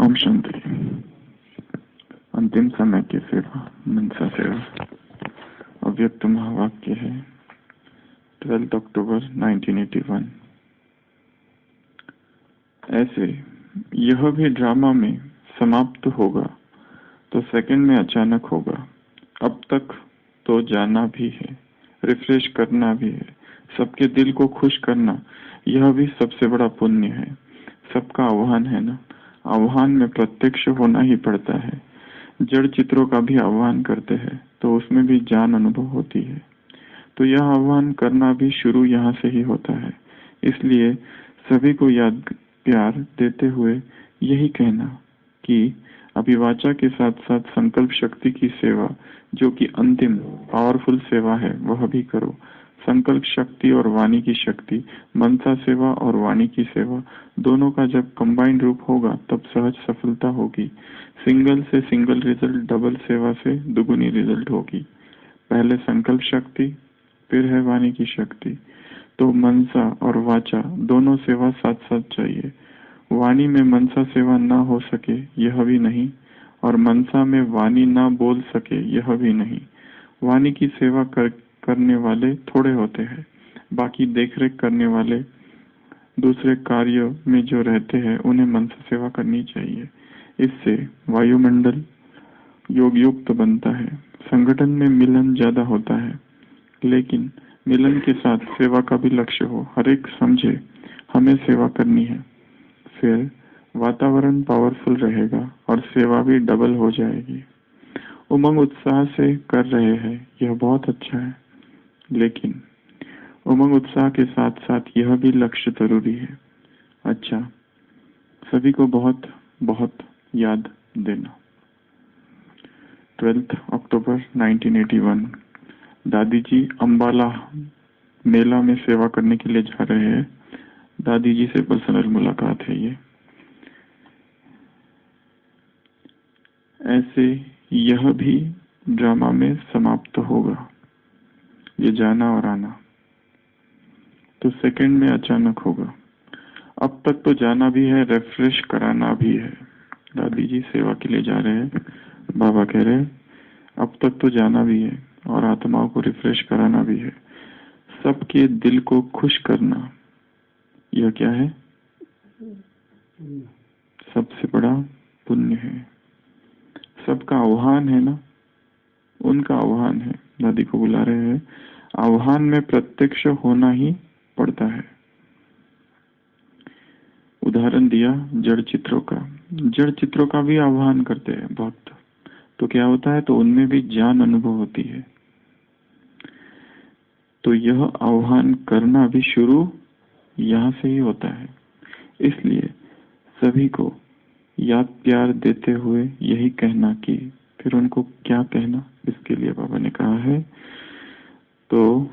ओम शांति। अंतिम समय की सेवा, मनसा सेवा। अव्यक्त महावाक्य है 12 अक्टूबर 1981। ऐसे यह भी ड्रामा में समाप्त होगा तो सेकंड में अचानक होगा। अब तक तो जाना भी है, रिफ्रेश करना भी है, सबके दिल को खुश करना, यह भी सबसे बड़ा पुण्य है। सबका आह्वान है ना, आह्वान में प्रत्यक्ष होना ही पड़ता है। जड़ चित्रों का भी आह्वान करते हैं तो उसमें भी जान अनुभव होती है। तो यह आह्वान करना भी शुरू यहाँ से ही होता है। इसलिए सभी को याद प्यार देते हुए यही कहना कि अभिवाचा के साथ साथ संकल्प शक्ति की सेवा, जो कि अंतिम पावरफुल सेवा है, वह भी करो। संकल्प शक्ति और वाणी की शक्ति, मनसा सेवा और वाणी की सेवा, दोनों का जब कंबाइंड रूप होगा तब सहज सफलता होगी। सिंगल से सिंगल रिजल्ट, डबल सेवा से दुगुनी रिजल्ट होगी। पहले संकल्प शक्ति, फिर है वाणी की शक्ति। तो मनसा और वाचा दोनों सेवा साथ साथ चाहिए। वाणी में मनसा सेवा ना हो सके यह भी नहीं, और मनसा में वाणी ना बोल सके यह भी नहीं। वाणी की सेवा करने वाले थोड़े होते हैं, बाकी देखरेख करने वाले दूसरे कार्य में जो रहते हैं उन्हें मनसा सेवा करनी चाहिए। इससे वायुमंडल योग युक्त बनता है। संगठन में मिलन ज्यादा होता है, लेकिन मिलन के साथ सेवा का भी लक्ष्य हो। हर एक समझे हमें सेवा करनी है, फिर वातावरण पावरफुल रहेगा और सेवा भी डबल हो जाएगी। उमंग उत्साह से कर रहे हैं, यह बहुत अच्छा है, लेकिन उमंग उत्साह के साथ साथ यह भी लक्ष्य जरूरी है। अच्छा, सभी को बहुत बहुत याद देना। 12 अक्टूबर 1981। दादी जी अंबाला मेला में सेवा करने के लिए जा रहे हैं। दादी जी से पर्सनल मुलाकात है ये। ऐसे यह भी ड्रामा में समाप्त होगा, ये जाना और आना, तो सेकंड में अचानक होगा। अब तक तो जाना भी है, रिफ्रेश कराना भी है। दादी जी सेवा के लिए जा रहे हैं, बाबा कह रहे हैं अब तक तो जाना भी है और आत्माओं को रिफ्रेश कराना भी है। सबके दिल को खुश करना, यह क्या है? सबसे बड़ा पुण्य है। सबका आह्वान है ना, उनका आह्वान है, दादी को बुला रहे हैं। आह्वान में प्रत्यक्ष होना ही पड़ता है। उदाहरण दिया जड़ चित्रों का। जड़ चित्रों का भी आह्वान करते हैं भक्त, तो क्या होता है? तो उनमें भी जान अनुभव होती है। तो यह आह्वान करना भी शुरू यहाँ से ही होता है। इसलिए सभी को याद प्यार देते हुए यही कहना कि, फिर उनको क्या कहना, इसके लिए बाबा ने कहा है, तो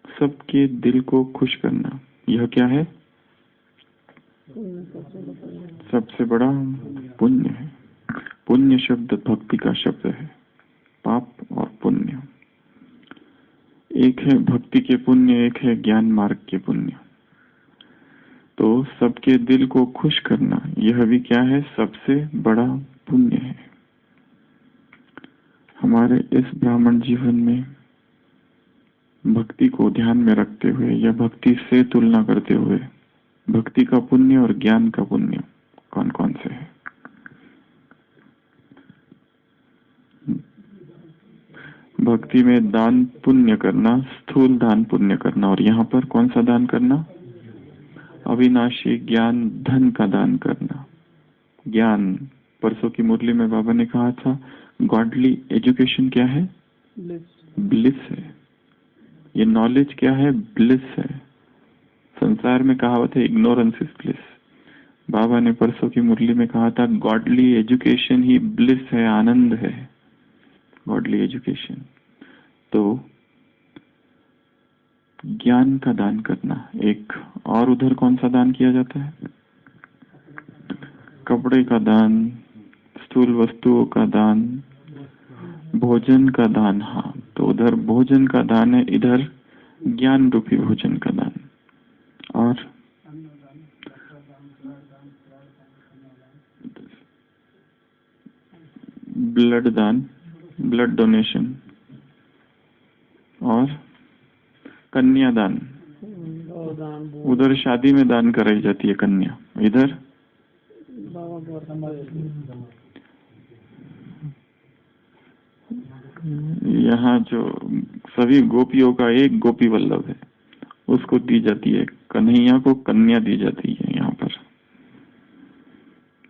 सबके दिल को खुश करना, यह क्या है? सबसे बड़ा पुण्य है। पुण्य शब्द भक्ति का शब्द है। पाप और पुण्य एक है, भक्ति के पुण्य एक है ज्ञान मार्ग के पुण्य। तो सबके दिल को खुश करना, यह भी क्या है? सबसे बड़ा पुण्य है। हमारे इस ब्राह्मण जीवन में भक्ति को ध्यान में रखते हुए या भक्ति से तुलना करते हुए भक्ति का पुण्य और ज्ञान का पुण्य कौन कौन से है? भक्ति में दान पुण्य करना, स्थूल दान पुण्य करना, और यहाँ पर कौन सा दान करना? अविनाशी ज्ञान धन का दान करना। ज्ञान, परसों की मुरली में बाबा ने कहा था, गॉडली एजुकेशन क्या है? ब्लिस है। ये नॉलेज क्या है? ब्लिस है। संसार में कहावत है इग्नोरेंस इज ब्लिस। बाबा ने परसों की मुरली में कहा था गॉडली एजुकेशन ही ब्लिस है, आनंद है गॉडली एजुकेशन। तो ज्ञान का दान करना एक। और उधर कौन सा दान किया जाता है? कपड़े का दान, स्थूल वस्तुओं का दान, भोजन का दान। हाँ, तो उधर भोजन का दान है, इधर ज्ञान रूपी भोजन का दान। और ब्लड दान, ब्लड डोनेशन, और कन्यादान। उधर शादी में दान कराई जाती है कन्या, इधर यहाँ जो सभी गोपियों का एक गोपी वल्लभ है, उसको दी जाती है, कन्हैया को कन्या दी जाती है। यहाँ पर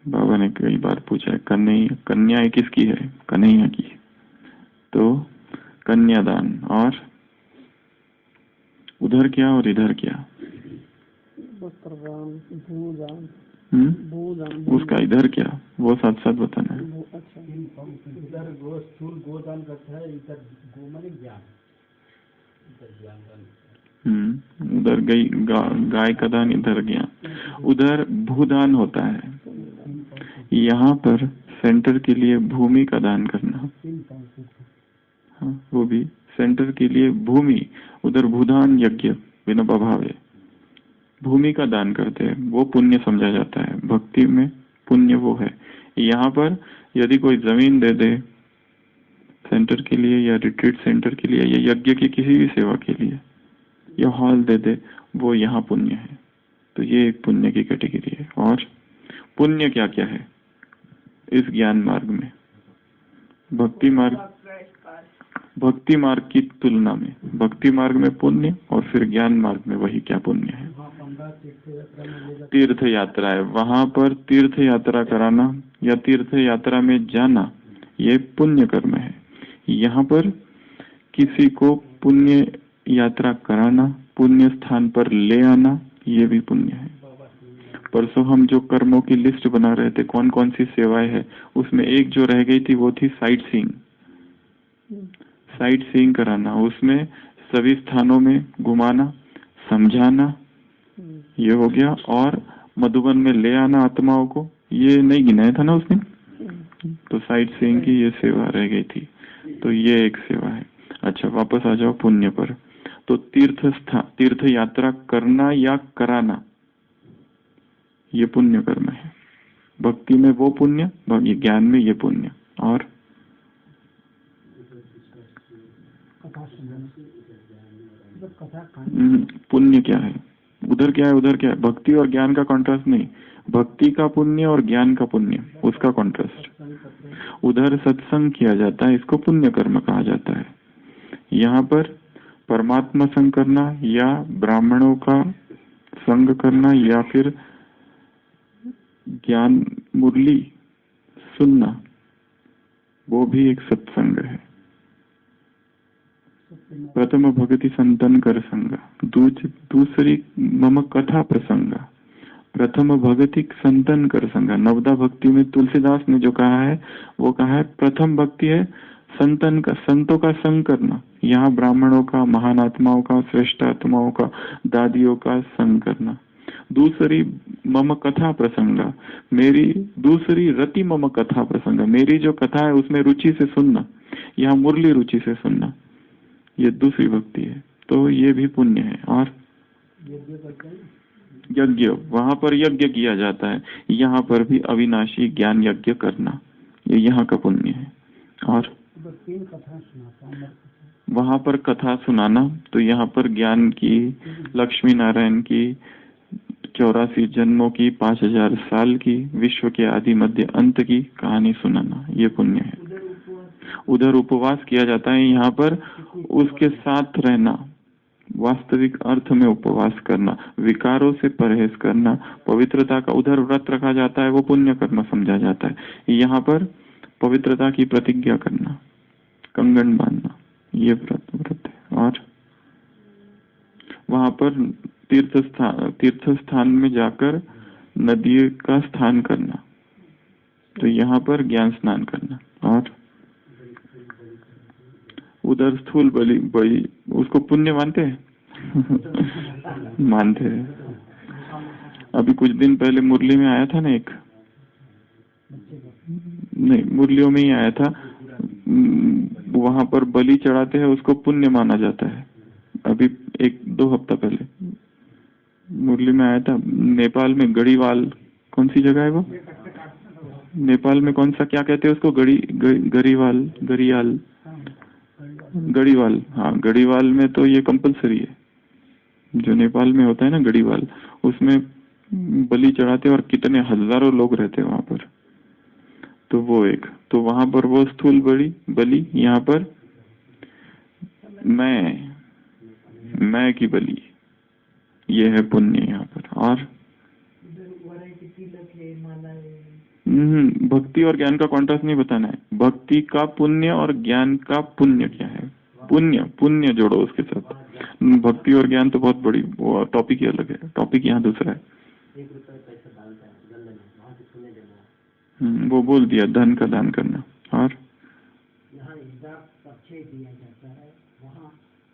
बाबा ने कई बार पूछा है, कन्या किसकी है? कन्हैया की। तो कन्यादान, और उधर क्या और इधर क्या? उसका इधर क्या, वो साथ साथ बताना है। इधर गोदान करता है, इधर गो माने ज्ञान, इधर ज्ञान। उधर गाय का दान, इधर ज्ञान। उधर भूदान होता है, यहाँ पर सेंटर के लिए भूमि का दान करना। हाँ, वो भी सेंटर के लिए भूमि। उधर भूदान यज्ञ विनोबा भावे भूमि का दान करते हैं, वो पुण्य समझा जाता है। भक्ति में पुण्य वो है। यहाँ पर यदि कोई जमीन दे दे सेंटर के लिए या रिट्रीट सेंटर के लिए या यज्ञ की किसी भी सेवा के लिए, या हॉल दे दे, वो यहाँ पुण्य है। तो ये एक पुण्य की कैटेगरी है। और पुण्य क्या क्या है इस ज्ञान मार्ग में? भक्ति मार्ग की तुलना में भक्ति मार्ग में पुण्य, और फिर ज्ञान मार्ग में वही क्या पुण्य है? तीर्थ यात्रा है, वहां पर तीर्थ यात्रा कराना या तीर्थ यात्रा में जाना, ये पुण्य कर्म है। यहाँ पर किसी को पुण्य यात्रा कराना, पुण्य स्थान पर ले आना, ये भी पुण्य है। परसों हम जो कर्मों की लिस्ट बना रहे थे, कौन कौन सी सेवाएं है, उसमें एक जो रह गई थी वो थी साइट सीइंग। साइट सीइंग कराना, उसमें सभी स्थानों में घुमाना, समझाना, ये हो गया। और मधुबन में ले आना आत्माओं को, ये नहीं गिनाया था ना उसने। तो साइट सीइंग की ये सेवा रह गई थी, तो ये एक सेवा है। अच्छा, वापस आ जाओ पुण्य पर। तो तीर्थ यात्रा करना या कराना, ये पुण्य कर्म है। भक्ति में वो पुण्य, ज्ञान में ये पुण्य। और पुण्य क्या है? उधर क्या है, उधर क्या है? भक्ति और ज्ञान का कॉन्ट्रास्ट नहीं, भक्ति का पुण्य और ज्ञान का पुण्य, उसका कॉन्ट्रास्ट। उधर सत्संग किया जाता है, इसको पुण्य कर्म कहा जाता है। यहाँ पर परमात्मा संग करना या ब्राह्मणों का संग करना या फिर ज्ञान मुरली सुनना, वो भी एक सत्संग है। प्रथम भगति संतन कर संग, दूसरी मम कथा प्रसंग। प्रथम भगति संतन कर संग, नवदा भक्ति में तुलसीदास ने जो कहा है वो कहा है प्रथम भक्ति है संतन का, संतों का संग करना। यहाँ ब्राह्मणों का, महान आत्माओं का, श्रेष्ठ आत्माओं का, दादियों का संग करना। दूसरी मम कथा प्रसंग, मेरी दूसरी रति मम कथा प्रसंग, मेरी जो कथा है उसमें रुचि से सुनना, यहाँ मुरली रुचि से सुनना, ये दूसरी भक्ति है। तो ये भी पुण्य है। और यज्ञ, वहां पर यज्ञ किया जाता है, यहाँ पर भी अविनाशी ज्ञान यज्ञ करना, ये यहाँ का पुण्य है। और वहां पर कथा सुनाना, तो यहाँ पर ज्ञान की, लक्ष्मी नारायण की 84 जन्मों की, 5000 साल की, विश्व के आदि मध्य अंत की कहानी सुनाना, ये पुण्य है। उधर उपवास किया जाता है, यहाँ पर उसके साथ रहना, वास्तविक अर्थ में उपवास करना, विकारों से परहेज करना, पवित्रता का उधर व्रत रखा जाता है, वो पुण्य कर्म समझा जाता है। यहाँ पर पवित्रता की प्रतिज्ञा करना, कंगन बांधना, ये व्रत है। और वहां पर तीर्थ स्थान में जाकर नदी का स्नान करना, तो यहाँ पर ज्ञान स्नान करना। और उधर स्थूल बलि उसको पुण्य मानते हैं मानते हैं। अभी कुछ दिन पहले मुरली में आया था ना, एक नहीं मुरलियों में ही आया था, वहां पर बलि चढ़ाते हैं, उसको पुण्य माना जाता है। अभी 1-2 हफ्ता पहले मुरली में आया था। नेपाल में गढ़ीवाल, कौन सी जगह है वो, नेपाल में कौन सा क्या कहते हैं उसको, गरीवाल, गरियाल, गढ़ीवाल। हाँ, गढ़ीवाल में तो ये कंपलसरी है, जो नेपाल में होता है ना गढ़ीवाल, उसमें बलि चढ़ाते और कितने हजारों लोग रहते हैं वहां पर। तो वो एक, तो वहां पर वो स्थूल बलि, यहाँ पर मैं की बलि, ये है पुण्य यहाँ पर। और भक्ति और ज्ञान का कॉन्ट्रास्ट नहीं बताना है, भक्ति का पुण्य और ज्ञान का पुण्य क्या है, पुण्य जोड़ो उसके साथ। भक्ति और ज्ञान तो बहुत बड़ी वो टॉपिक ही अलग है, टॉपिक यहाँ दूसरा है। वो बोल दिया धन का दान करना। और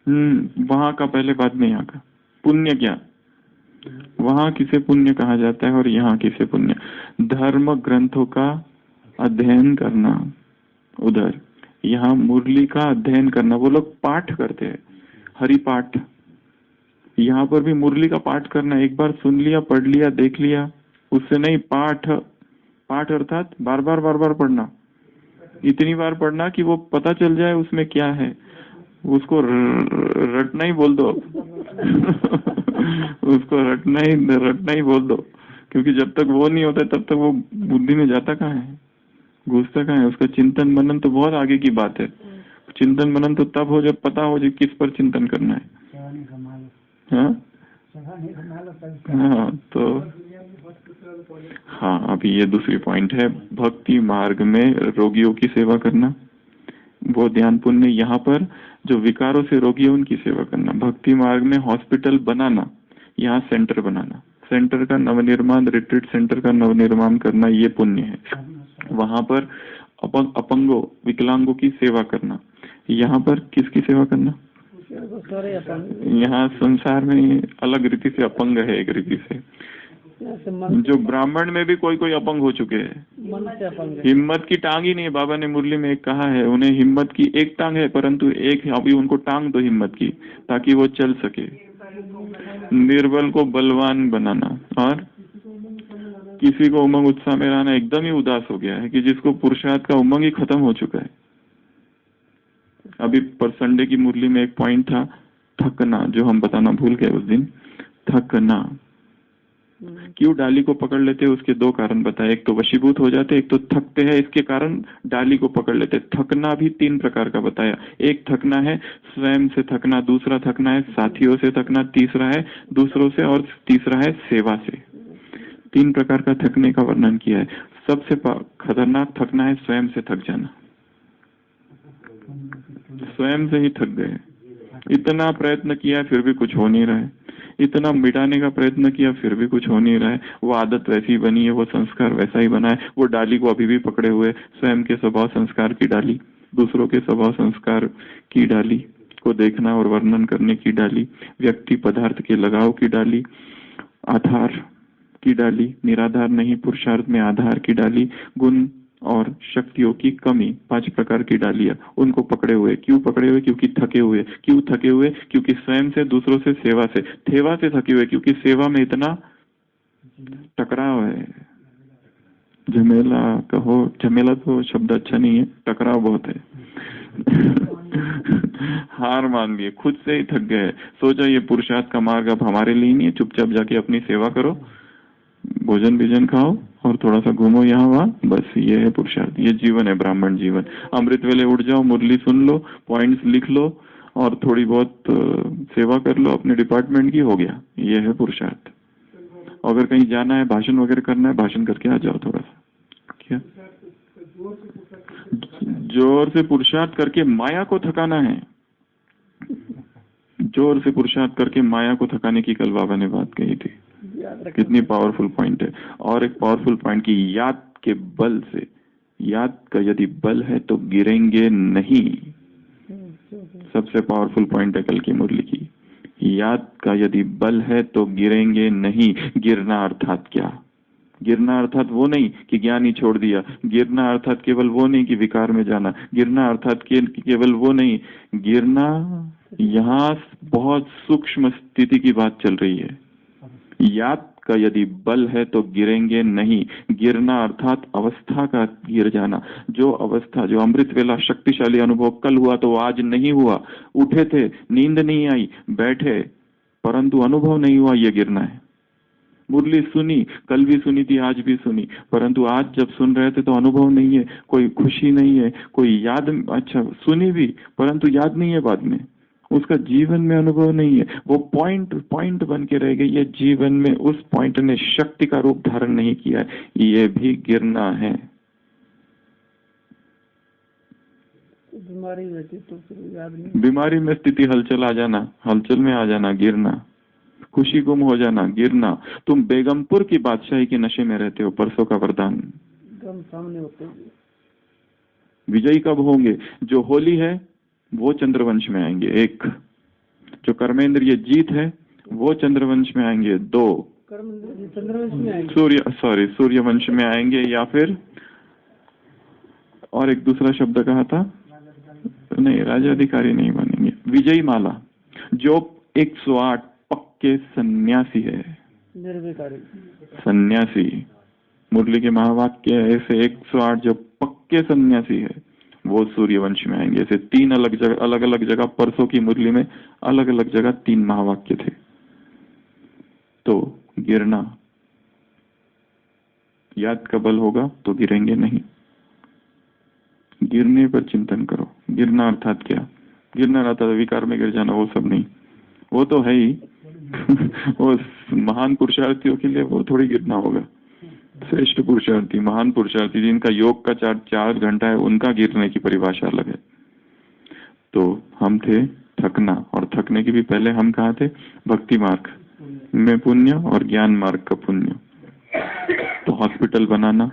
वहाँ का पहले बाद में यहाँ का पुण्य क्या, वहाँ किसे पुण्य कहा जाता है और यहाँ किसे पुण्य। धर्म ग्रंथों का अध्ययन करना उधर, यहाँ मुरली का अध्ययन करना। वो लोग पाठ करते हैं, हरि पाठ, यहाँ पर भी मुरली का पाठ करना। एक बार सुन लिया, पढ़ लिया, देख लिया, उससे नहीं। पाठ अर्थात बार बार पढ़ना, इतनी बार पढ़ना कि वो पता चल जाए उसमें क्या है। उसको रटना ही बोल दो उसको रटना ही बोल दो, क्योंकि जब तक वो नहीं होता तब तक वो बुद्धि में जाता कहाँ है, घुसता कहाँ है। उसका चिंतन मनन तो बहुत आगे की बात है। चिंतन मनन तो तब हो जब पता हो जो किस पर चिंतन करना है। हाँ, तो हाँ, अभी ये दूसरी पॉइंट है, भक्ति मार्ग में रोगियों की सेवा करना, वो ध्यान पुण्य। यहाँ पर जो विकारों से रोगी है उनकी सेवा करना। भक्ति मार्ग में हॉस्पिटल बनाना, यहाँ सेंटर बनाना, सेंटर का नवनिर्माण, रिट्रीट सेंटर का नवनिर्माण करना, ये पुण्य है। वहां पर अपंगों, विकलांगों की सेवा करना। यहाँ पर किसकी सेवा करना, यहाँ संसार में अलग रीति से अपंग है, एक रीति से। जो ब्राह्मण में भी कोई अपंग हो चुके हैं, हिम्मत की टांग ही नहीं है। बाबा ने मुरली में एक कहा है, उन्हें हिम्मत की एक टांग है, परंतु एक अभी उनको टांग दो हिम्मत की, ताकि वो चल सके। निर्बल को बलवान बनाना। और किसी को उमंग उत्साह में रहना, एकदम ही उदास हो गया है कि जिसको पुरुषार्थ का उमंग ही खत्म हो चुका है। अभी पर संडे की मुरली में एक पॉइंट था, थकना, जो हम बताना भूल गए उस दिन। थकना क्यों डाली को पकड़ लेते हैं, उसके दो कारण बताए। एक तो वशीभूत हो जाते, एक तो थकते हैं, इसके कारण डाली को पकड़ लेते। थकना भी 3 प्रकार का बताया। एक थकना है स्वयं से थकना, दूसरा थकना है साथियों से थकना, तीसरा है दूसरों से, और तीसरा है सेवा से। 3 प्रकार का थकने का वर्णन किया है। सबसे खतरनाक थकना है स्वयं से थक जाना। स्वयं से ही थक गए, इतना प्रयत्न किया फिर भी कुछ हो नहीं रहा है, इतना मिटाने का प्रयत्न किया फिर भी कुछ हो नहीं रहा है। वो आदत वैसी बनी है, वो संस्कार वैसा ही बना है, वो डाली को अभी भी पकड़े हुए। स्वयं के स्वभाव संस्कार की डाली, दूसरों के स्वभाव संस्कार की डाली को देखना और वर्णन करने की डाली, व्यक्ति पदार्थ के लगाव की डाली, आधार की डाली, निराधार नहीं पुरुषार्थ में आधार की डाली, गुण और शक्तियों की कमी, 5 प्रकार की डालियां, उनको पकड़े हुए। क्यों पकड़े हुए? क्योंकि थके हुए। क्यों थके हुए? क्योंकि स्वयं से, दूसरों से, सेवा से। सेवा से थके हुए क्योंकि सेवा में इतना टकराव है। झमेला कहो, झमेला तो शब्द अच्छा नहीं है, टकराव बहुत है हार मान लिए, खुद से ही थक गए। सोचा ये पुरुषार्थ का मार्ग अब हमारे लिए नहीं है, चुपचाप जाके अपनी सेवा करो, भोजन बीजन खाओ और थोड़ा सा घूमो यहाँ वहाँ, बस ये है पुरुषार्थ, ये जीवन है ब्राह्मण जीवन। अमृत वेले उठ जाओ, मुरली सुन लो, पॉइंट्स लिख लो और थोड़ी बहुत सेवा कर लो अपने डिपार्टमेंट की, हो गया, ये है पुरुषार्थ। अगर कहीं जाना है, भाषण वगैरह करना है, भाषण करके आ जाओ थोड़ा सा। क्या जोर से पुरुषार्थ करके माया को थकाना है, जोर से पुरुषार्थ करके माया को थकाने की कल बाबा ने बात कही थी। कितनी पावरफुल पॉइंट है। और एक पावरफुल पॉइंट की याद के बल से, याद का यदि बल है तो गिरेंगे नहीं। सबसे पावरफुल पॉइंट है कल की मुरली की, याद का यदि बल है तो गिरेंगे नहीं। गिरना अर्थात क्या? गिरना अर्थात वो नहीं कि ज्ञान ही छोड़ दिया, गिरना अर्थात केवल वो नहीं कि विकार में जाना, गिरना अर्थात केवल वो नहीं। गिरना, यहाँ बहुत सूक्ष्म स्थिति की बात चल रही है। याद का यदि बल है तो गिरेंगे नहीं। गिरना अर्थात अवस्था का गिर जाना। जो अवस्था, जो अमृत वेला शक्तिशाली अनुभव कल हुआ तो आज नहीं हुआ। उठे थे, नींद नहीं आई, बैठे, परंतु अनुभव नहीं हुआ, ये गिरना है। मुरली सुनी, कल भी सुनी थी, आज भी सुनी, परंतु आज जब सुन रहे थे तो अनुभव नहीं है, कोई खुशी नहीं है, कोई याद, अच्छा सुनी भी परंतु याद नहीं है, बाद में उसका जीवन में अनुभव नहीं है, वो पॉइंट पॉइंट बन के रह गई है जीवन में, उस पॉइंट ने शक्ति का रूप धारण नहीं किया है, ये भी गिरना है। बीमारी रहती तो फिर याद नहीं। बीमारी में स्थिति हलचल आ जाना, हलचल में आ जाना, गिरना। खुशी गुम हो जाना, गिरना। तुम बेगमपुर की बादशाही के नशे में रहते हो, परसों का वरदान। एकदम सामने होते हैं। विजयी कब होंगे? जो होली है वो चंद्रवंश में आएंगे, एक। जो कर्मेंद्रिय जीत है वो चंद्रवंश में आएंगे, दो। कर्मेंद्रिय चंद्रवंश में आएंगे, सूर्यवंश में आएंगे, या फिर और एक दूसरा शब्द कहा था, नहीं, राजाधिकारी नहीं बनेंगे। विजयी माला, जो 108 पक्के सन्यासी है, निर्विकारी सन्यासी। मुरली के महावाक्य ऐसे 108 जो पक्के सन्यासी है वो सूर्यवंश में आएंगे। ऐसे 3 अलग अलग जगह परसों की मुरली में अलग अलग जगह 3 महावाक्य थे। तो गिरना, याद का बल होगा तो गिरेंगे नहीं। गिरने पर चिंतन करो। गिरना अर्थात क्या? गिरना अर्थात विकार में गिर जाना, वो सब नहीं, वो तो है ही वो महान पुरुषार्थियों के लिए वो थोड़ी गिरना होगा। श्रेष्ठ पुरुषार्थी, महान पुरुषार्थी जिनका योग का 4 घंटा है, उनका गिरने की परिभाषा अलग है। तो हम थे थकना, और थकने के भी पहले हम कहाँ थे? भक्ति मार्ग में पुण्य और ज्ञान मार्ग का पुण्य। तो हॉस्पिटल बनाना,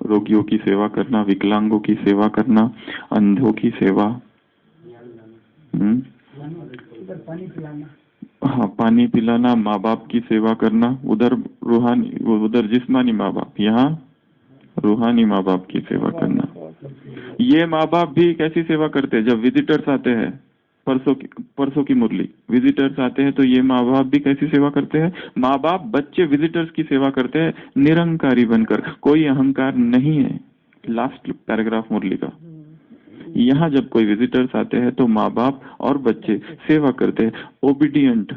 रोगियों की सेवा करना, विकलांगों की सेवा करना, अंधों की सेवा, हाँ पानी पिलाना, माँ बाप की सेवा करना, उधर रूहानी, उधर जिस्मानी माँ बाप, यहाँ रूहानी माँ बाप की सेवा करना। ये माँ बाप भी कैसी सेवा करते हैं? जब विजिटर्स आते हैं, परसों की मुरली, विजिटर्स आते हैं तो ये माँ बाप भी कैसी सेवा करते हैं? माँ बाप बच्चे विजिटर्स की सेवा करते हैं निरंकारी बनकर, कोई अहंकार नहीं है। लास्ट पैराग्राफ मुरली का, यहाँ जब कोई विजिटर्स आते हैं तो माँ बाप और बच्चे सेवा करते हैं। ओबीडियंट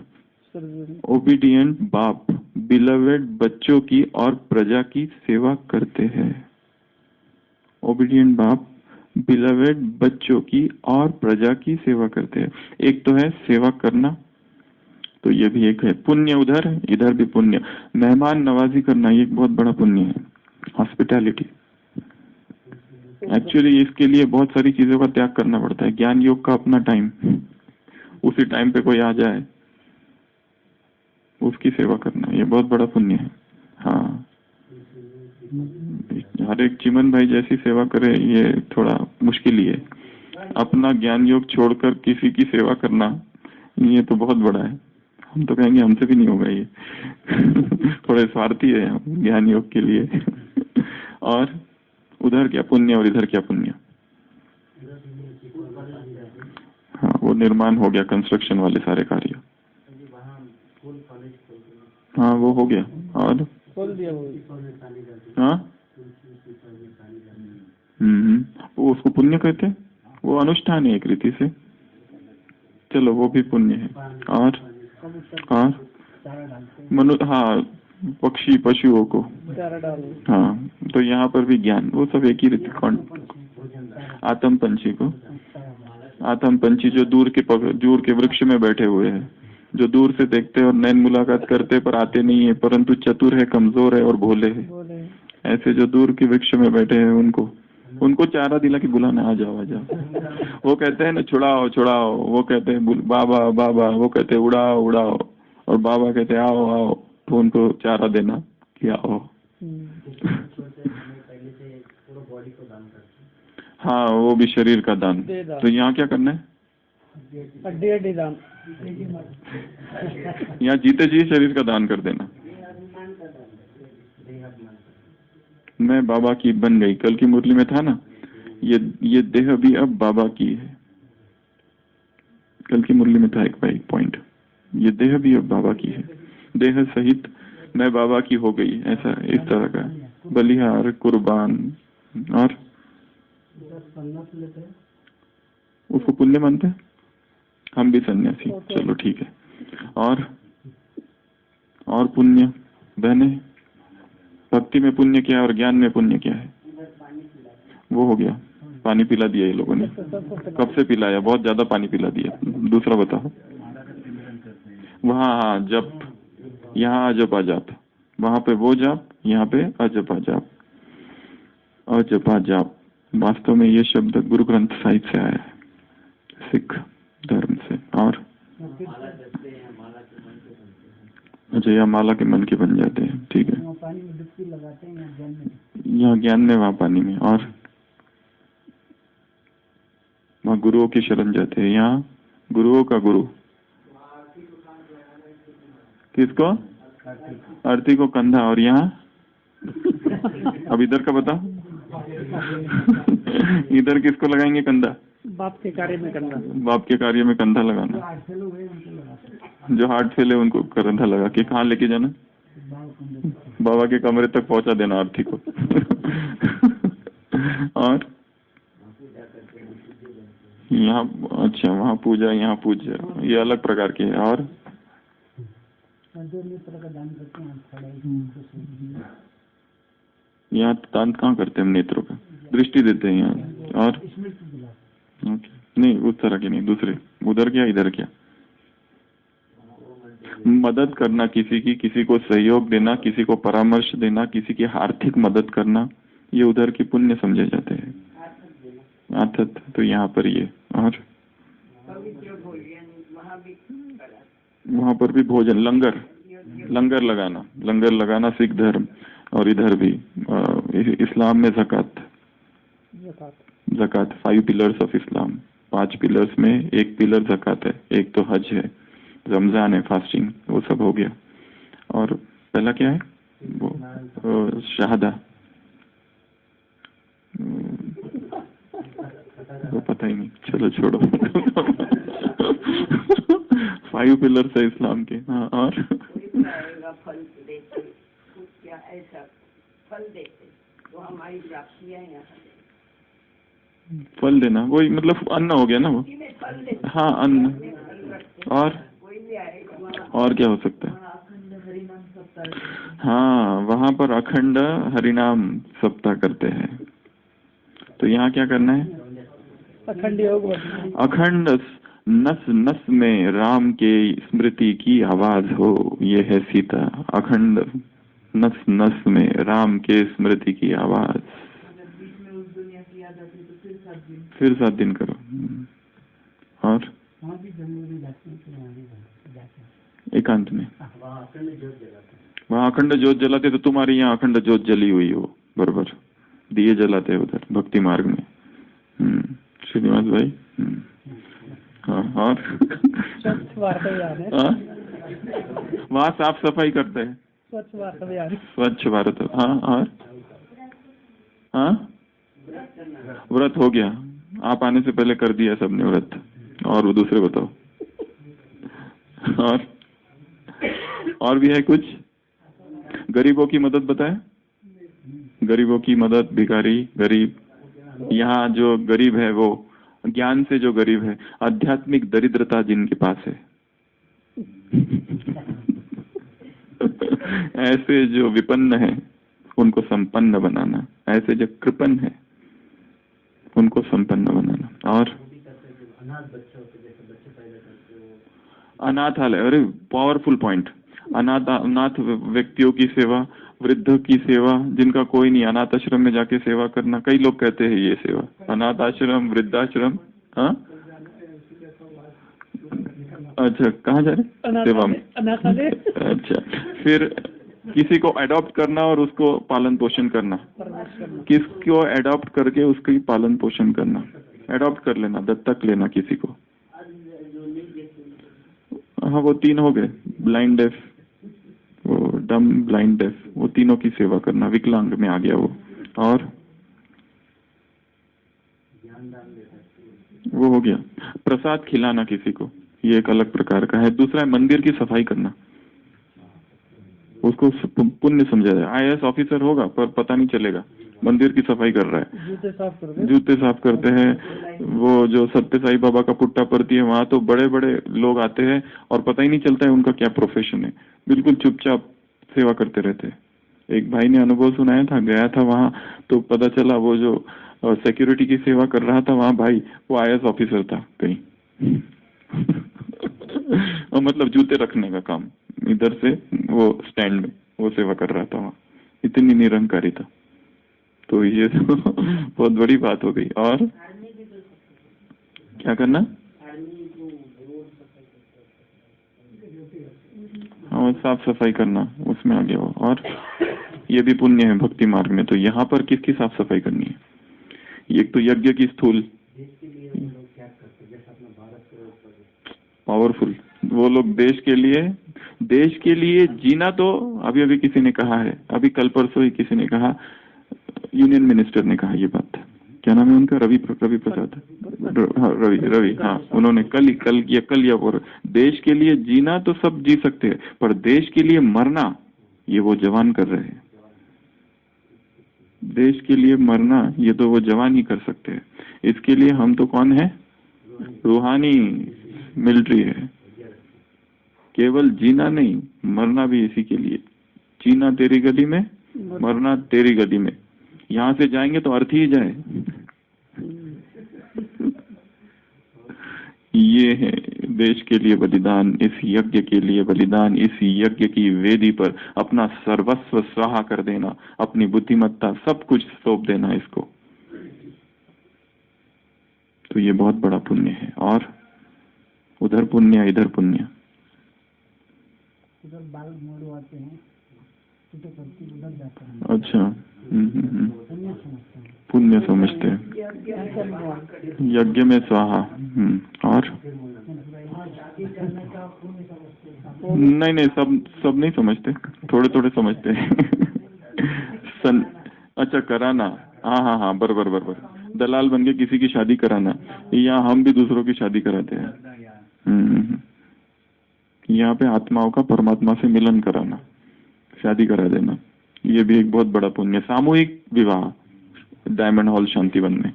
बाप बिलवेड बच्चों की और प्रजा की सेवा करते हैं। ओबीडियंट बाप बिलवेड बच्चों की और प्रजा की सेवा करते हैं। एक तो है सेवा करना, तो ये भी एक है पुण्य। उधर इधर भी पुण्य। मेहमान नवाजी करना, ये एक बहुत बड़ा पुण्य है, हॉस्पिटैलिटी। एक्चुअली इसके लिए बहुत सारी चीजों का त्याग करना पड़ता है। ज्ञान योग का अपना टाइम, उसी टाइम पे कोई आ जाए उसकी सेवा करना, ये बहुत बड़ा पुण्य है। हाँ, हर एक चिमन भाई जैसी सेवा करे ये थोड़ा मुश्किल ही है। अपना ज्ञान योग छोड़कर किसी की सेवा करना ये तो बहुत बड़ा है। हम तो कहेंगे हमसे भी नहीं होगा ये थोड़े स्वार्थी है हम ज्ञान योग के लिए और उधर क्या पुण्य और इधर क्या पुण्य। हाँ, वो निर्माण हो गया, कंस्ट्रक्शन वाले सारे कार्य, हाँ वो हो गया। और हाँ, वो उसको पुण्य कहते हैं, वो अनुष्ठान है एक रीति से। चलो वो भी पुण्य है। और हाँ, पक्षी पशुओं को, हाँ, तो यहाँ पर भी ज्ञान, वो सब एक ही रीति। कौन? आत्म पंछी को, आत्म पंछी जो दूर के वृक्ष में बैठे हुए हैं, जो दूर से देखते हैं और नैन मुलाकात करते पर आते नहीं है, परंतु चतुर है, कमजोर है और भोले है। ऐसे जो दूर के वृक्ष में बैठे हैं उनको चारा दिला के बुलाना, आ जाओ आ जाओ। वो कहते हैं ना छुड़ाओ छुड़ाओ, वो कहते हैं बाबा बाबा, वो कहते हैं उड़ाओ उड़ाओ, और बाबा कहते हैं आओ आओ, तो उनको चारा देना कि आओ। हाँ, वो भी शरीर का दान। तो यहाँ क्या करना है? हड्डी दान। यहाँ जीते जी शरीर का दान कर देना। मैं बाबा की बन गई, कल की मुरली में था ना, ये देह भी अब बाबा की है। कल की मुरली में था एक भाई पॉइंट, ये देह भी अब बाबा की है। देह सहित मैं बाबा की हो गई, ऐसा इस तरह का बलिहार कुर्बान। और उसको पुण्य मानते हैं, हम भी सन्यासी, चलो ठीक है। और पुण्य बहने, भक्ति में पुण्य क्या है और ज्ञान में पुण्य क्या है? वो हो गया, पानी पिला दिया ये लोगों ने। कब से पिलाया? बहुत ज्यादा पानी पिला दिया। दूसरा बताओ। वहाँ हाँ जप, यहाँ अजपा जाप, वहाँ पे वो जाप, यहाँ पे अजपा जाप। अजपा जाप वास्तव में ये शब्द गुरु ग्रंथ साहिब से आया है, सिख धर्म से। और अच्छा, यहाँ माला के मन के बन जाते हैं, ठीक है। पानी में डुबकी लगाते हैं, यहाँ ज्ञान में, वहाँ पानी में। और वहाँ गुरुओं की शरण जाते हैं, यहाँ गुरुओं का गुरु किसको? आरती को कंधा। और यहाँ अब इधर का बताओ। इधर किसको लगाएंगे कंधा? बाप के कार्य में कंधा। बाप के कार्य में कंधा लगाना। जो हार्ट फेल है उनको कंधा लगा के कहाँ लेके जाना? बाबा के कमरे तक पहुंचा देना आरती को। और यहाँ अच्छा, वहाँ पूजा, यहाँ पूजा, ये अलग प्रकार की है। और यहाँ दान कहाँ करते हैं? हम नेत्रों का दृष्टि देते हैं यहाँ। और नहीं, उस तरह की नहीं, दूसरे। उधर क्या इधर क्या? मदद करना किसी की, किसी को सहयोग देना, किसी को परामर्श देना, किसी की आर्थिक मदद करना, ये उधर की पुण्य समझे जाते हैं। आथत तो यहाँ पर ये। और वहाँ पर भी भोजन, लंगर लगाना सिख धर्म। और इधर भी इस्लाम में ज़कात 5 पिलर्स ऑफ इस्लाम। 5 पिलर्स में एक पिलर ज़कात है, एक तो हज है, रमजान है, फास्टिंग, वो सब हो गया। और पहला क्या है? वो शहादा, वो पता ही नहीं, चलो छोड़ो। 5 पिलर्स है इस्लाम के। हाँ। और फल देना, वही मतलब अन्न हो गया ना वो। हाँ, अन्न। और क्या हो सकता है? हाँ, वहाँ पर अखंड हरिनाम सप्ताह करते हैं। तो यहाँ क्या करना है? अखंड योग, अखंड नस नस में राम के स्मृति की आवाज हो, ये है सीता। अखंड नस नस में राम के स्मृति की आवाज। फिर 7 दिन करो। और एकांत में वहाँ अखंड ज्योत जलाते, तो तुम्हारे यहाँ अखंड ज्योत जली हुई हो, बराबर दिए जलाते हैं उधर भक्ति मार्ग में। श्रीनिवास भाई। हाँ। और वहाँ साफ सफाई करते हैं, स्वच्छ भारत। हाँ। और हाँ, व्रत हो गया, आप आने से पहले कर दिया सबने व्रत। और वो दूसरे बताओ। और भी है कुछ? गरीबों की मदद बताए, गरीबों की मदद, भिखारी गरीब। यहाँ जो गरीब है वो ज्ञान से जो गरीब है, आध्यात्मिक दरिद्रता जिनके पास है, ऐसे जो विपन्न है उनको संपन्न बनाना, ऐसे जो कृपण है उनको संपन्न बनाना। और अनाथालय, अरे पावरफुल पॉइंट। अनाथ व्यक्तियों की सेवा, वृद्ध की सेवा, जिनका कोई नहीं, अनाथ आश्रम में जाके सेवा करना। कई लोग कहते हैं ये सेवा, अनाथ आश्रम, वृद्धाश्रम। हाँ, अच्छा, कहाँ जा रहे? सेवा में। अच्छा, फिर किसी को अडॉप्ट करना और उसको पालन पोषण करना। किसको अडॉप्ट करके उसकी पालन पोषण करना? अडॉप्ट कर लेना, दत्तक लेना किसी को। हाँ, वो 3 हो गए, ब्लाइंड डेफ, वो डम ब्लाइंड डेफ, वो तीनों की सेवा करना, विकलांग में आ गया वो। और वो हो गया। प्रसाद खिलाना किसी को, ये एक अलग प्रकार का है। दूसरा है मंदिर की सफाई करना, उसको पुण्य समझा जाए। IAS ऑफिसर होगा पर पता नहीं चलेगा, मंदिर की सफाई कर रहा है, जूते साफ कर दे। जूते साफ करते हैं। वो जो सत्य साई बाबा का पुट्टा पड़ती है वहां तो बड़े बड़े लोग आते हैं और पता ही नहीं चलता है उनका क्या प्रोफेशन है, बिल्कुल चुपचाप सेवा करते रहते हैं। एक भाई ने अनुभव सुनाया था, गया था वहां तो पता चला वो जो सिक्योरिटी की सेवा कर रहा था वहां भाई, वो IAS ऑफिसर था कहीं। और मतलब जूते रखने का काम, इधर से वो स्टैंड में वो सेवा कर रहा था वहां, इतनी निरंकारी था। तो ये तो बहुत बड़ी बात हो गई। और क्या करना? हाँ, साफ सफाई करना उसमें आ गया वो। और ये भी पुण्य है भक्ति मार्ग में। तो यहाँ पर किसकी साफ सफाई करनी है? एक तो यज्ञ की स्थूल पावरफुल, वो लोग देश के लिए जीना। तो अभी अभी किसी ने कहा है, अभी कल परसों ही किसी ने कहा, यूनियन मिनिस्टर ने कहा ये बात, क्या नाम है उनका, रवि प्रसाद, हाँ, रवि, हाँ, उन्होंने कल या और देश के लिए जीना तो सब जी सकते हैं, पर देश के लिए मरना ये वो जवान कर रहे हैं। देश के लिए मरना ये तो वो जवान ही कर सकते हैं। इसके लिए हम तो कौन है? रूहानी मिलिट्री है। केवल जीना नहीं, मरना भी इसी के लिए। जीना तेरी गली में, मरना तेरी गली में। यहाँ से जाएंगे तो अर्थ ही जाए। ये है देश के लिए बलिदान, इस यज्ञ के लिए बलिदान, इस यज्ञ की वेदी पर अपना सर्वस्व स्वाहा कर देना, अपनी बुद्धिमत्ता सब कुछ सौंप देना इसको। तो ये बहुत बड़ा पुण्य है। और उधर पुण्य इधर पुण्य। उधर बाल मोड़ आते हैं तो करती उधर जाते हैं। अच्छा, पुण्य समझते हैं। यज्ञ में स्वाहा। और नहीं, सब नहीं समझते, थोड़े थोड़े समझते हैं। अच्छा, कराना, हाँ, बराबर। दलाल बन के किसी की शादी कराना, या हम भी दूसरों की शादी कराते हैं। यहाँ पे आत्माओं का परमात्मा से मिलन कराना, शादी करा देना, ये भी एक बहुत बड़ा पुण्य। सामूहिक विवाह डायमंड हॉल शांतिवन में।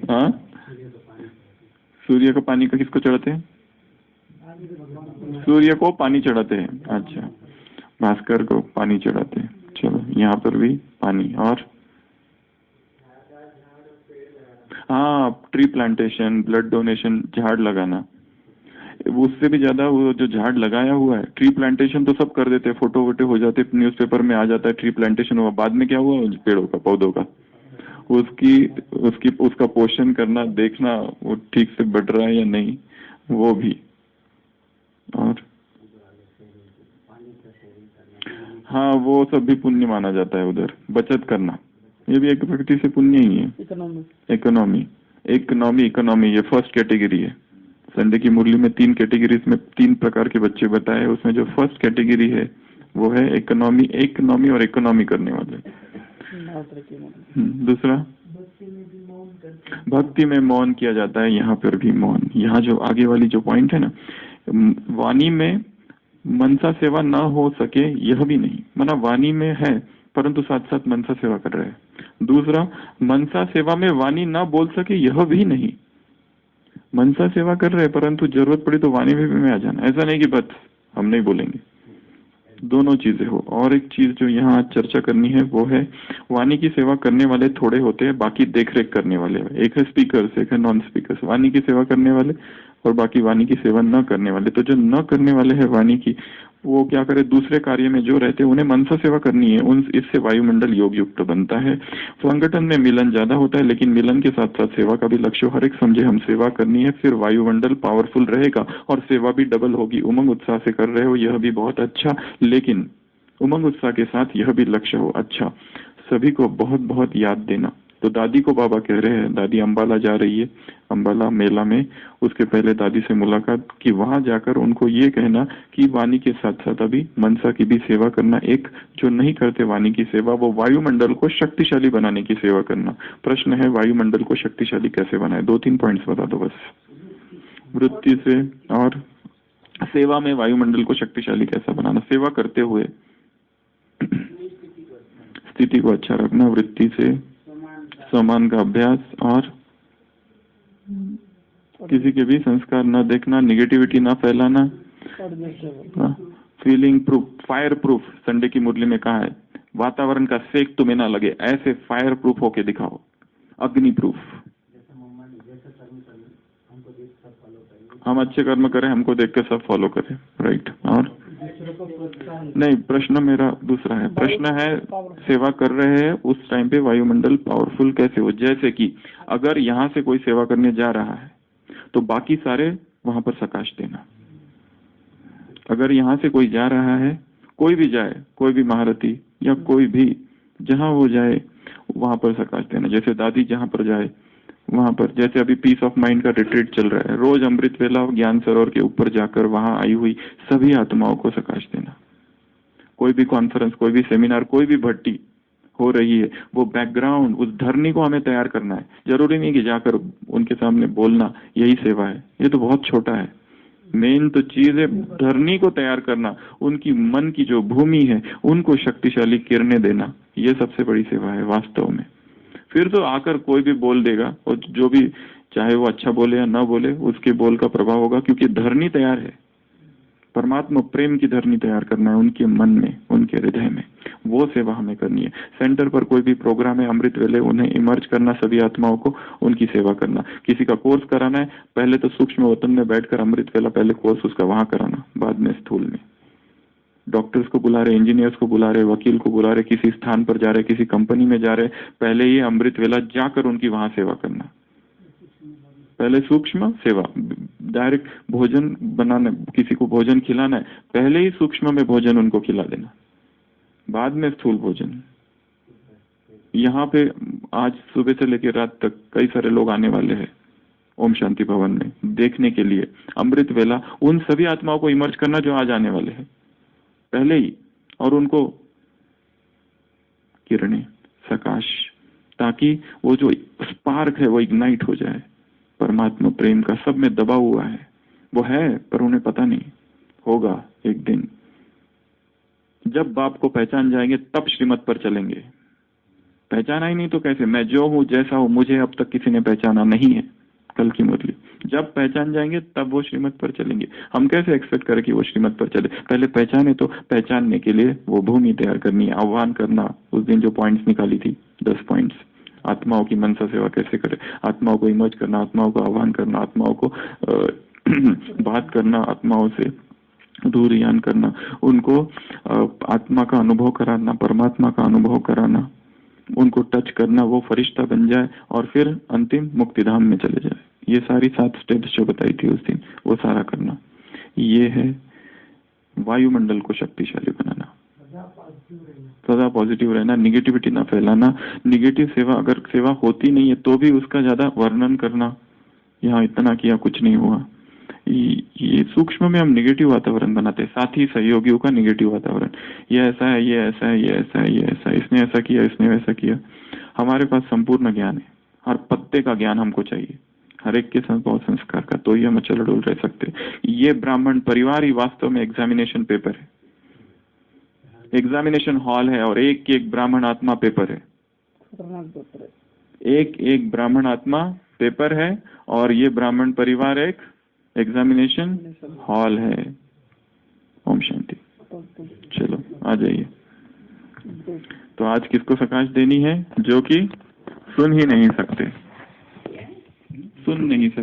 हाँ, सूर्य को पानी का किसको चढ़ाते हैं? सूर्य को पानी चढ़ाते हैं। अच्छा, भास्कर को पानी चढ़ाते हैं। चलो, यहाँ पर भी पानी। और हाँ, ट्री प्लांटेशन, ब्लड डोनेशन, झाड़ लगाना, उससे भी ज्यादा वो जो झाड़ लगाया हुआ है। ट्री प्लांटेशन तो सब कर देते हैं, फोटो वोटो हो जाते, न्यूज़पेपर में आ जाता है ट्री प्लांटेशन हुआ, बाद में क्या हुआ पेड़ों का, पौधों का, उसका पोषण करना, देखना वो ठीक से बढ़ रहा है या नहीं, वो भी। और हाँ, वो सब भी पुण्य माना जाता है। उधर बचत करना, ये भी एक प्रकृति से पुण्य ही है। इकोनॉमी ये फर्स्ट कैटेगरी है। संडे की मुरली में 3 कैटेगरीज में 3 प्रकार के बच्चे बताए, उसमें जो फर्स्ट कैटेगरी है वो है इकोनॉमी और इकोनॉमी करने वाले। दूसरा, भक्ति में मौन किया जाता है, यहाँ पर भी मौन। यहाँ जो आगे वाली जो पॉइंट है ना, वाणी में मनसा सेवा ना हो सके यह भी नहीं, माना वाणी में है परंतु साथ साथ मनसा सेवा कर रहे हैं। दूसरा, मनसा सेवा में वाणी ना बोल सके यह भी नहीं, मनसा सेवा कर रहे हैं परंतु जरूरत पड़ी तो वाणी में आ जाना, ऐसा नहीं कि बस हम नहीं बोलेंगे, दोनों चीजें हो। और एक चीज जो यहाँ चर्चा करनी है वो है, वाणी की सेवा करने वाले थोड़े होते हैं, बाकी देखरेख करने वाले, एक है स्पीकर्स, एक है नॉन स्पीकर्स। वाणी की सेवा करने वाले और बाकी वाणी की सेवा न करने वाले। तो जो न करने वाले हैं वाणी की, वो क्या करे, दूसरे कार्य में जो रहते हैं उन्हें मनसा सेवा करनी है, उन इससे वायुमंडल योग युक्त बनता है। संगठन में मिलन ज्यादा होता है, लेकिन मिलन के साथ साथ सेवा का भी लक्ष्य हर एक समझे, हम सेवा करनी है, फिर वायुमंडल पावरफुल रहेगा और सेवा भी डबल होगी। उमंग उत्साह से कर रहे हो यह भी बहुत अच्छा, लेकिन उमंग उत्साह के साथ यह भी लक्ष्य हो अच्छा, सभी को बहुत बहुत याद देना। तो दादी को बाबा कह रहे हैं, दादी अंबाला जा रही है, अंबाला मेला में, उसके पहले दादी से मुलाकात की, वहां जाकर उनको ये कहना कि वाणी के साथ साथ अभी मनसा की भी सेवा करना। एक जो नहीं करते वाणी की सेवा, वो वायुमंडल को शक्तिशाली बनाने की सेवा करना। प्रश्न है, वायुमंडल को शक्तिशाली कैसे बनाए? 2-3 पॉइंट्स बता दो बस। वृत्ति से और सेवा में वायुमंडल को शक्तिशाली कैसा बनाना, सेवा करते हुए स्थिति को अच्छा रखना, वृत्ति से समान का अभ्यास और किसी के भी संस्कार न देखना, निगेटिविटी ना फैलाना, feeling proof, fire proof, Sunday की मुरली में कहा है वातावरण का सेक तुम्हें ना लगे, ऐसे फायर प्रूफ होके दिखाओ, अग्नि प्रूफ। हम अच्छे कर्म करें, हमको देख के सब फॉलो करें, राइट। और नहीं, प्रश्न मेरा दूसरा है। प्रश्न है सेवा कर रहे हैं उस टाइम पे वायुमंडल पावरफुल कैसे हो। जैसे कि अगर यहाँ से कोई सेवा करने जा रहा है तो बाकी सारे वहां पर प्रकाश देना। अगर यहाँ से कोई जा रहा है, कोई भी जाए, कोई भी महारथी या कोई भी जहां वो जाए वहां पर प्रकाश देना। जैसे दादी जहां पर जाए वहां पर, जैसे अभी पीस ऑफ माइंड का रिट्रीट चल रहा है, रोज अमृत वेला ज्ञान सरोवर के ऊपर जाकर वहां आई हुई सभी आत्माओं को प्रकाश देना। कोई भी कॉन्फ्रेंस, कोई भी सेमिनार, कोई भी भट्टी हो रही है, वो बैकग्राउंड, उस धरनी को हमें तैयार करना है। जरूरी नहीं कि जाकर उनके सामने बोलना यही सेवा है, ये तो बहुत छोटा है। मेन तो चीज है धरनी को तैयार करना, उनकी मन की जो भूमि है उनको शक्तिशाली किरणें देना, ये सबसे बड़ी सेवा है वास्तव में। फिर तो आकर कोई भी बोल देगा, और जो भी चाहे वो अच्छा बोले या ना बोले, उसके बोल का प्रभाव होगा, क्योंकि धरनी तैयार है। परमात्मा प्रेम की धरनी तैयार करना है उनके मन में, उनके हृदय में, वो सेवा हमें करनी है। सेंटर पर कोई भी प्रोग्राम है अमृत वेले, उन्हें इमर्ज करना, सभी आत्माओं को उनकी सेवा करना। किसी का कोर्स कराना है, पहले तो सूक्ष्म वतन में बैठकर अमृत वेला पहले कोर्स उसका वहां कराना, बाद में स्थूल में। डॉक्टर्स को बुला रहे, इंजीनियर्स को बुला रहे, वकील को बुला रहे, किसी स्थान पर जा रहे, किसी कंपनी में जा रहे, पहले ये अमृत वेला जाकर उनकी वहां सेवा करना। पहले सूक्ष्म सेवा, डायरेक्ट भोजन बनाना, किसी को भोजन खिलाना है, पहले ही सूक्ष्म में भोजन उनको खिला देना, बाद में स्थूल भोजन। यहाँ पे आज सुबह से लेकर रात तक कई सारे लोग आने वाले हैं ओम शांति भवन में देखने के लिए अमृत वेला। उन सभी आत्माओं को इमर्ज करना जो आज आने वाले हैं पहले ही, और उनको किरणें, प्रकाश, ताकि वो जो स्पार्क है वो इग्नाइट हो जाए। परमात्मा प्रेम का सब में दबा हुआ है, वो है पर उन्हें पता नहीं, होगा एक दिन। जब बाप को पहचान जाएंगे तब श्रीमत पर चलेंगे। पहचाना ही नहीं तो कैसे? मैं जो हूँ, जैसा हूँ, मुझे अब तक किसी ने पहचाना नहीं है। कल की मुरली, जब पहचान जाएंगे तब वो श्रीमत पर चलेंगे। हम कैसे एक्सपेक्ट करें कि वो श्रीमत पर चले? पहले पहचाने, तो पहचानने के लिए वो भूमि तैयार करनी है, आह्वान करना। उस दिन जो पॉइंट्स निकाली थी, 10 पॉइंट्स, आत्माओं की मनसा सेवा कैसे करें, आत्माओं को इमर्ज करना, आत्माओं को आह्वान करना, आत्माओं को बात करना, आत्माओं से दूरयान करना, उनको आत्मा का अनुभव कराना, परमात्मा का अनुभव कराना, उनको टच करना, वो फरिश्ता बन जाए और फिर अंतिम मुक्तिधाम में चले जाए। ये सारी 7 स्टेप्स जो बताई थी उस दिन, वो सारा करना। ये है वायुमंडल को शक्तिशाली बनाना, सदा पॉजिटिव रहना, निगेटिविटी ना फैलाना। निगेटिव सेवा, अगर सेवा होती नहीं है तो भी उसका ज्यादा वर्णन करना, यहाँ इतना किया, कुछ नहीं हुआ, ये सूक्ष्म में हम निगेटिव वातावरण बनाते हैं। साथी सहयोगियों का निगेटिव वातावरण, ये ऐसा है, ये ऐसा है, ये ऐसा है, ये ऐसा है, इसने ऐसा किया, इसने वैसा किया। हमारे पास संपूर्ण ज्ञान है, हर पत्ते का ज्ञान हमको चाहिए, हर एक के साथ बहुत संस्कार का, तो ही हम अचल डोल रह सकते। ये ब्राह्मण परिवार ही वास्तव में एग्जामिनेशन पेपर है, एग्जामिनेशन हॉल है, और एक एक ब्राह्मण आत्मा पेपर है, एक एक ब्राह्मण आत्मा पेपर है, और ये ब्राह्मण परिवार एक एग्जामिनेशन हॉल है। ओम शांति। चलो आ जाइए। तो आज किसको प्रकाश देनी है? जो कि सुन ही नहीं सकते, सुन नहीं सकते।